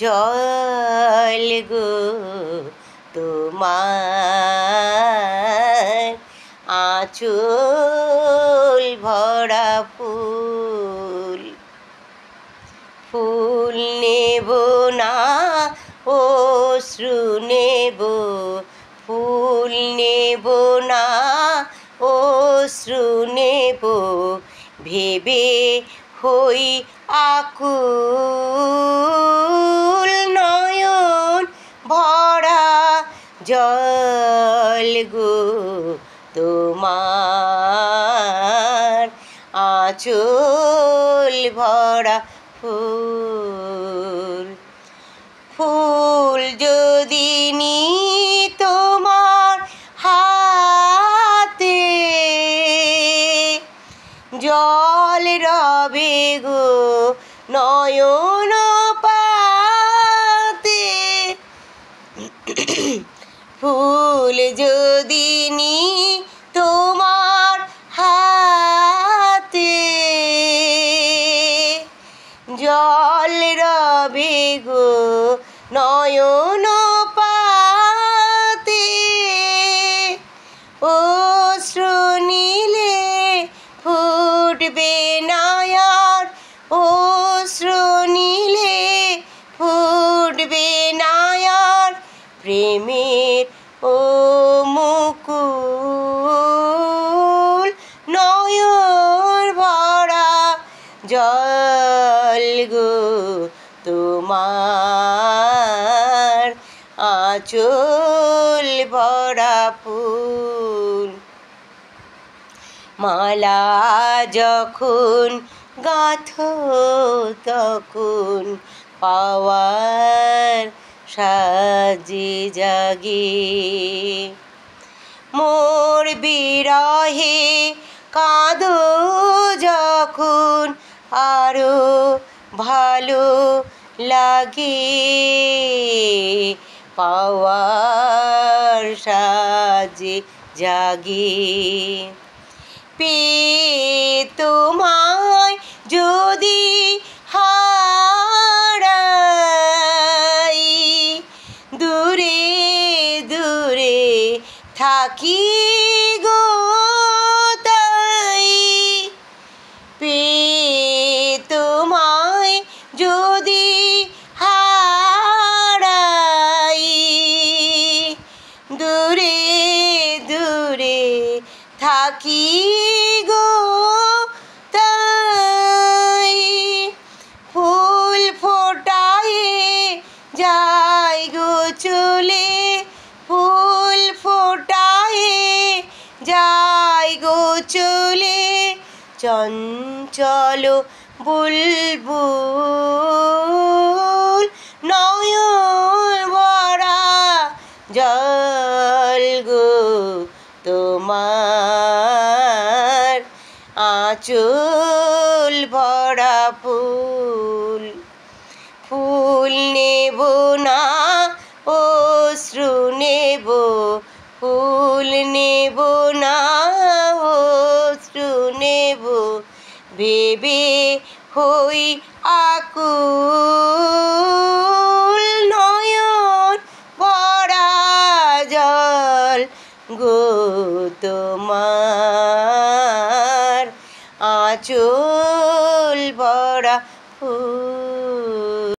জল গো তোমার আঁচল ভরা ফুল ফুল নেব না অশ্রু নেব ফুল নেব না অশ্রু নেব ভেবে হই আকুল নয়ন ভরা জল গো তোমার আঁচল ভরা ফুল ফুল যদি নি তোমার হাতে জল রবে গো নয়ন পাতে ফুল যদি নি তোমার হাতে জল রবে গো নয়ন পাতে অশ্রু নীলে ফুটবে না আর অশ্রু নীলে ফুটবে না আর প্রেমের ও মুকুল নয়ন ভরা জল গো তোমার আঁচল ভরা ফুল মালা যখন গাঁথো তখন পাওয়ার সাজে জাগে মোর বিরহে কাঁদো যখন আরো ভালো লাগে পাওয়ার সাজে জাগে তোমায় যদি হারাই দূরে দূরে থাকি গো তাই তোমায় যদি হারাই দূরে দূরে থাকি গো তাই ফুল ফোটায় যাই গো চলে ফুল ফোটায় যাই গো চলে চঞ্চল বুলবুল নয়ন ভরা জল গো তোমার আঁচল ভরা ফুল ফুল নেব না অশ্রু নেব ফুল নেব না অশ্রু নেব ভেবে হই আকুল নয়ন ভরা জল গো তোমার আঁচল ভরা ফুল।